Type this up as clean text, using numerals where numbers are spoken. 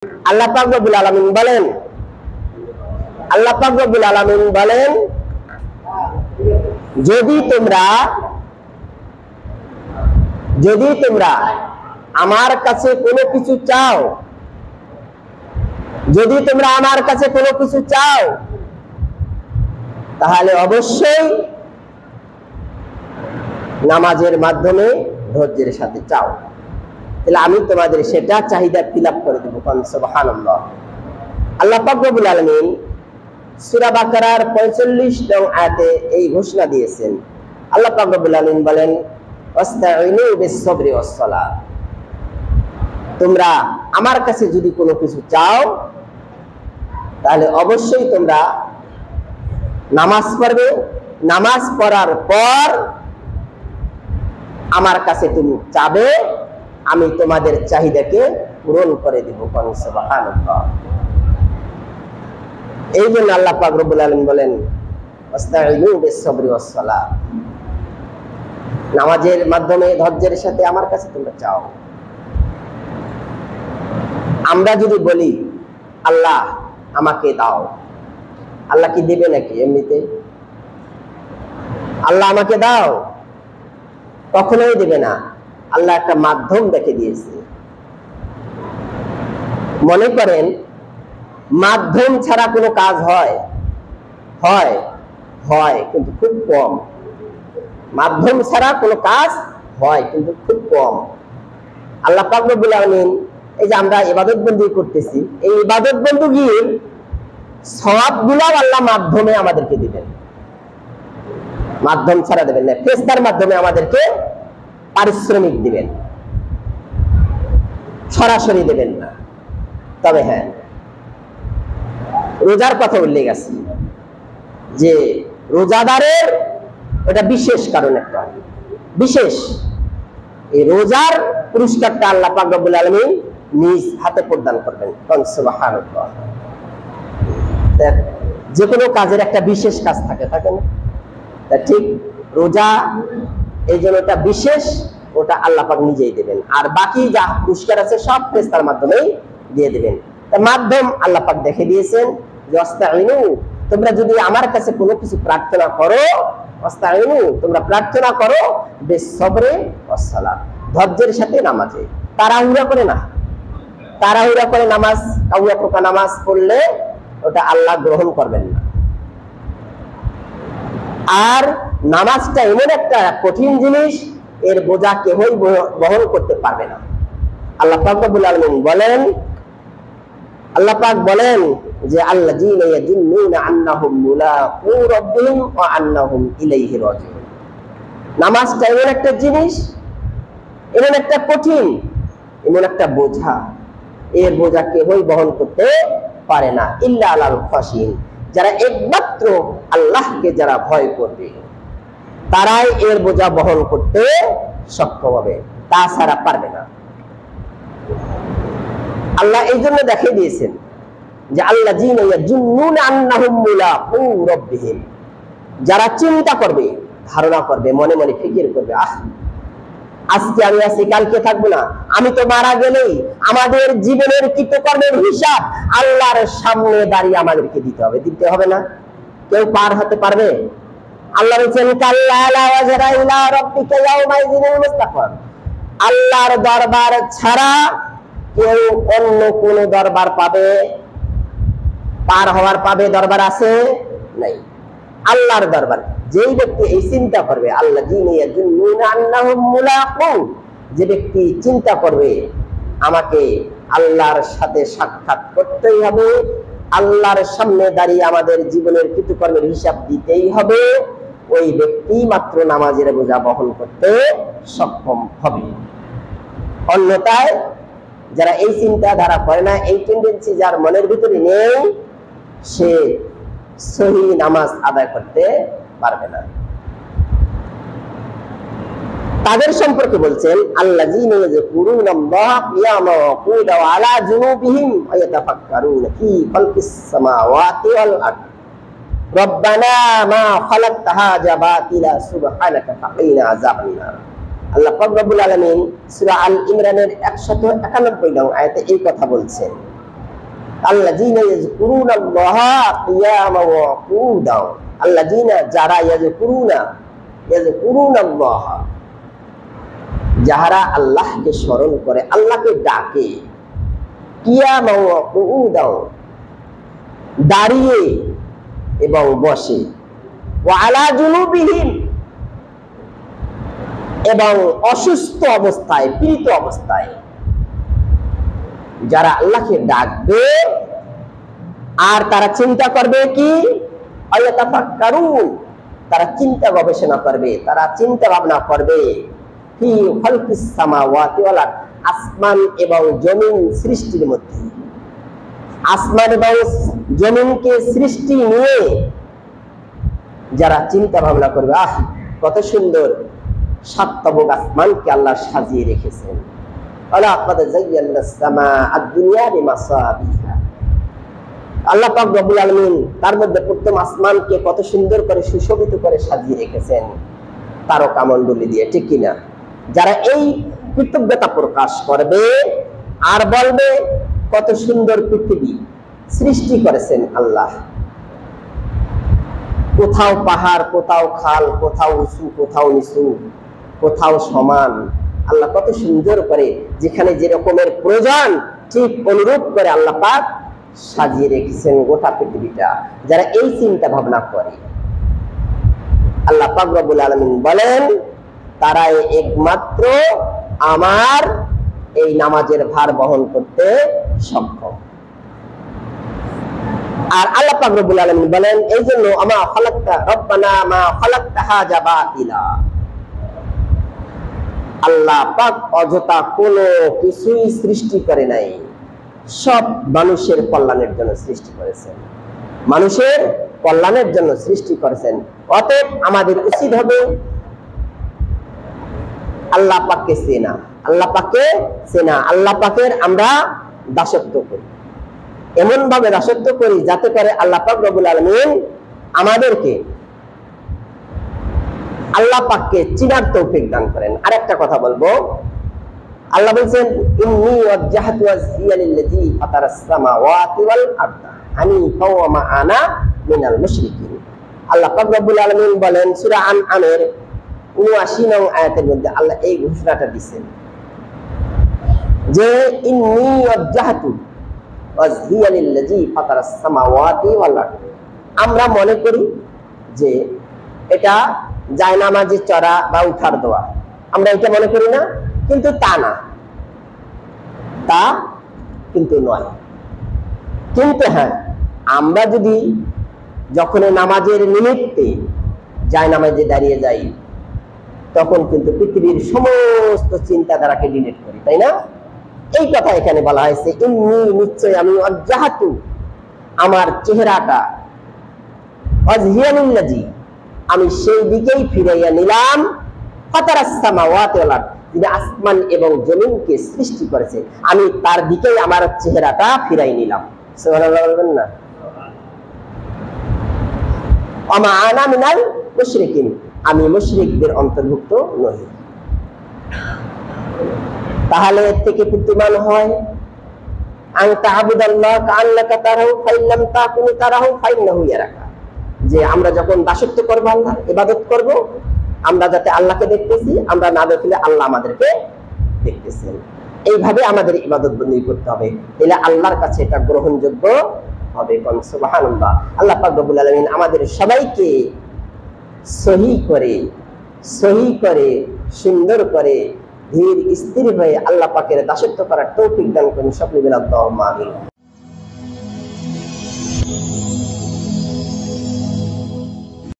আল্লাহ পাক রব্বুল আলামিন বলেন, আল্লাহ পাক রব্বুল আলামিন বলেন, যদি তোমরা আমার কাছে কোনো কিছু চাও, যদি তোমরা আমার কাছে কোনো কিছু চাও, তাহলে অবশ্যই নামাজের মাধ্যমে ধৈর্যের সাথে চাও, তাহলে আমি তোমাদের সেটা চাহিদা ফিল আপ করে দেবো। সুবহানাল্লাহ। আল্লাহ পাক রব্বুল আলামিন সূরা বাকারার 45 নং আয়াতে এই ঘোষণা দিয়েছেন। আল্লাহ পাক রব্বুল আলামিন বলেন, ওয়াস্তাঈনু বিস-সাবরি ওয়াস-সালাত, তোমরা আমার কাছে যদি কোনো কিছু চাও তাহলে অবশ্যই তোমরা নামাজ পড়বে, নামাজ পড়ার পর আমার কাছে তুমি চাবে, আমি তোমাদের চাহিদাকে পূরণ করে দেব। সুবহানাল্লাহ। এই জন্য আল্লাহ পাক রব্বুল আলামিন বলেন, ওয়াস্তাঈনু বিস-সাবরি ওয়াস-সালাত, নামাজের মাধ্যমে ধৈর্যের সাথে আমার কাছে তোমরা চাও। আমরা যদি বলি আল্লাহ আমাকে দাও, আল্লাহ কি দেবে নাকি এমনিতে? আল্লাহ আমাকে দাও, কখনোই দেবে না। আল্লাহ একটা মাধ্যম দেখে দিয়েছে। মনে করেন মাধ্যম ছাড়া কোনো কাজ হয়? হয়, হয়, কিন্তু খুব কম। মাধ্যম ছাড়া কোনো কাজ হয় কিন্তু খুব কম। আল্লাহ পাক রব্বুল আলামিন এই যে আমরা ইবাদত বন্দি করতেছি, এই ইবাদত বন্দির সওয়াবগুলো আল্লাহ মাধ্যমে আমাদেরকে দিবেন, মাধ্যম ছাড়া দেবেন না। ফেরেশতার মাধ্যমে আমাদেরকে পারিশ্রমিক দিবেন, সরাসরি দেবেন না। তবে হ্যাঁ, রোজার কথা উল্লেখ আছে যে রোজাদারের এটা বিশেষ কারণ, একটা বিশেষ এই রোজার পুরস্কারটা আল্লাহ পাক রব্বুল আলামিন নিজ হাতে প্রদান করবেন। সুবহানাল্লাহ। যে কোনো কাজের একটা বিশেষ কাজ থাকে না? তা ঠিক রোজা এই জন্য এটা বিশেষ, ওটা আল্লাহ পাক নিজেই দেবেন, আর বাকি যা পুরস্কার আছে সব ফেরেশতার মাধ্যমেই দিয়ে দেবেন। মাধ্যম আল্লাহ পাক দেখে দিয়েছেন যে ওয়াস্তাঈনু, তোমরা যদি আমার কাছে কোনো কিছু প্রার্থনা করো, ওয়াস্তাঈনু তোমরা প্রার্থনা করো বিস-সাবরি ওয়াস-সালাত, ধৈর্যের সাথে নামাজে। তাড়াহুড়া করে না, তাড়াহুড়া করে নামাজ, কাউয়া পোকা নামাজ পড়লে ওটা আল্লাহ গ্রহণ করবেন না। আর নামাজটা এমন একটা কঠিন জিনিস, এর বোঝা কেউই বহন করতে পারবে না। আল্লাহ পাক রব্বুল আলামিন বলেন, আল্লাহ পাক বলেন যে আল্লাযীনা ইয়াজুন্নুনা আন্নাহুম মুলাকু রাব্বিহিম ওয়া আন্নাহুম ইলাইহি রাজিউন। নামাজটা এমন একটা জিনিস, এমন একটা কঠিন, এমন একটা বোঝা, এর বোঝা কেউই বহন করতে পারে না ইল্লা আলাল খাশিন, যারা একমাত্র আল্লাহকে যারা ভয় করবে তারাই এর বোঝা বহন করতে সক্ষম হবে, তাছাড়া পারবে না। আল্লাহ এই জন্য দেখিয়ে দিয়েছেন যে আল্লাযীনা ইয়াজুন্নুনা আন্নাহুম মুলাকু রাব্বিহিম, যারা চিন্তা করবে, ধারণা করবে, মনে মনে ফিকির করবে, আজকে আমি আছি, কালকে থাকবো না, আমি তো মারা গেলেই আমাদের জীবনের কৃতকর্মের হিসাব আল্লাহর সামনে দাঁড়িয়ে আমাদেরকে দিতে হবে। দিতে হবে না? কেউ পার হতে পারবে? আল্লাহ বলেছেন কাল্লা লা ওয়াজরা ইলা রাব্বিকা ইয়াওমাইযিনিল মুস্তাকবার, আল্লাহর দরবার ছাড়া কেউ অন্য কোন দরবার পাবে, পার হওয়ার পাবে দরবার আছে? নাই, আল্লাহর দরবার। যেই ব্যক্তি এই চিন্তা করবে, আল্লাযীনা ইয়াজুন্নুনা আন্নাহুম মুলাকু, যে ব্যক্তি চিন্তা করবে আমাকে আল্লাহর সাথে সাক্ষাৎ করতেই হবে, আল্লাহর সামনে দাঁড়িয়ে আমাদের জীবনের কৃতকর্মের হিসাব দিতেই হবে, ওই ব্যক্তি মাত্র নামাজের বোঝা বহন করতে সক্ষম হবে। অন্যথায় যারা এই চিন্তাধারা করে না, এই টেন্ডেন্সি যার মনের ভিতরে নেই, সে সহি নামাজ আদায় করতে পারবে না। তাদের সম্পর্কে বলছেন আল্লাযীনা ইয়াযকুরুনাল্লাহা কিয়ামান ওয়া কুউদান ওয়া আলা জুনুবিহিম ওয়া ইয়াতাফাক্কারুনা ফী খালকিস সামাওয়াতি ওয়াল আরদ রব্বানা মা খালাকতা হাযা বাতিলা সুবহানাকা ফাকিনা আযাবান নার। আল্লাহ পাক রব্বুল আলামিন সূরা আল ইমরানের 191 নং আয়াতে এই কথা বলছেন আল্লাযীনা ইয়াযকুরুনাল্লাহা কিয়ামান ওয়া কুউদান, আল্লাযীনা যারা ইয়াযকুরুনাল্লাহা যারা আল্লাহকে স্মরণ করে, আল্লাহকে ডাকে, কিয়ামান ওয়া কুউদান দাঁড়িয়ে এবং বসে, ওয়া আলা জুনুবিহিম এবং অসুস্থ অবস্থায়, পীড়িত অবস্থায় যারা আল্লাহকে ডাকবে আর তারা চিন্তা করবে কি, আয়াতাফাক্কারুন তারা চিন্তা গবেষণা করবে, তারা চিন্তা ভাবনা করবে ফি খালকিস সামাওয়াতি ওয়াল আরদ আসমান এবং জমিন সৃষ্টির মধ্যে, আসমান এবং জমিনকে সৃষ্টি নিয়ে যারা চিন্তা ভাবনা করবে, আহ কত সুন্দর সাতবক আসমানকে আল্লাহ সাজিয়ে রেখেছেন, ওয়ালাকাদ যায়্যানাস সামাআদ দুনিয়া বিমাসাবিহা, আল্লাহ পাক রব্বুল আলামিন তার মধ্যে প্রথম আসমানকে কত সুন্দর করে সুশোভিত করে সাজিয়ে রেখেছেন তারকামণ্ডলী দিয়ে, ঠিক কিনা? যারা এই কৃতজ্ঞতা প্রকাশ করবে আর বলবে কত সুন্দর পৃথিবী সৃষ্টি করেছেন আল্লাহ, কোথাও পাহাড়, কোথাও খাল, কোথাও উঁচু, কোথাও নিচু, কোথাও সমান, আল্লাহ কত সুন্দর করে যেখানে যে রকমের প্রয়োজন ঠিক অনুরূপ করে আল্লাহ পাক সাজিয়ে রেখেছেন গোটা পৃথিবীটা। যারা এই চিন্তা ভাবনা করে, আল্লাহ পাক রব্বুল আলামিন বলেন তারাই একমাত্র আমার এই নামাজের ভার বহন করতে সক্ষম। আর আল্লাহ পাক রব্বুল আলামিন বলেন এই জন্য আমা খালাকতা রব্বানা মা খালাকতা হাযা বাতিলা, আল্লাহ পাক অযথা কোনো কিছুই সৃষ্টি করে নাই, সব মানুষের কল্যাণের জন্য সৃষ্টি করেছেন, মানুষের কল্যাণের জন্য সৃষ্টি করেছেন। অতএব আমাদের উচিত হবে আল্লাহ পাককে চেনা, আল্লাহ পাককে চেনা, আল্লাহ পাকের আমরা দাসত্ব করি, এমন ভাবে দাসত্ব করি যাতে করে আল্লাহ পাক রব্বুল আলামিন আমাদেরকে আল্লাহ পাককে চিনার তৌফিক দান করেন। আরেকটা কথা বলবো, আল্লাহ বলেন ইন্নী ওয়াজজাহতু ওয়াজহিয়া লিল্লাযী ফাতারাস সামাওয়াতি ওয়াল আরদা হানিফাও ওয়া মা আনা মিনাল মুশরিকিন। আল্লাহ পাক রব্বুল আলামিন বলেন সূরা আনআমের ৭৯ নং আয়াতের মধ্যে আল্লাহ এই ঘোষণাটা দিবেন যে ইন্নী ওয়াজজাহতু ওয়াজহিয়া লিল্লাযী ফাতারাস সামাওয়াতি ওয়াল আরদ। আমরা মনে করি যে এটা জায়নামাজে চড়া বা উঠার দোয়া, আমরা এটা মনে করি না, কিন্তু তা না, তা কিন্তু নয়। কিন্তু হ্যাঁ, আমরা যদি যখন নামাজের নিমিত্তে জায়নামাজে দাঁড়িয়ে যাই তখন কিন্তু পৃথিবীর সমস্ত চিন্তাধারাকে ডিলিট করি, তাই না? এই কথা এখানে বলা হয়েছে ইন্নী নিশ্চয় আমি ওয়াজজাহতু আমার চেহারাটা ওয়াজহিয়া লিল্লাযী আমি সেই দিকেই ফিরাইয়া নিলাম ফাতারাস সামাওয়াতি ওয়াল আরদ যিনি আসমান এবং জমিনকে সৃষ্টি করেছে, আমি তার দিকেই আমার চেহারাটা ফিরাই নিলাম। সুবহানাল্লাহ বলবেন না? ওয়া মা আনা মিনাল মুশরিকিন আমি মুশরিকদের অন্তর্ভুক্ত নই। তাহলে এর থেকে প্রতিমান হয় আন তা'বুদাল্লাহ কাআন্নাকা তারাহু ফাইন লাম তাকুনু তারাহু ফাইন্নাহু ইয়ারাকা, যে আমরা যখন দাসত্ব করব, আল্লাহর ইবাদত করব, আমরা যাতে আল্লাহকে দেখতেছি, আমরা না দেখলে আল্লাহ আমাদেরকে দেখতেছেন। এইভাবে আমাদের ইবাদত বন্দী করতে হবে, তাহলে আল্লাহর কাছে এটা গ্রহণযোগ্য হবে। সুবহানাল্লাহ। আল্লাহ পাক রব্বুল আলামিন আমাদের সবাইকে সহি করে সুন্দর করে ধীর স্থির হয়ে আল্লাহ পাকের দাসত্ব করার তৌফিক দান করুন। সকলে বলেন আল্লাহুম্মা আমিন।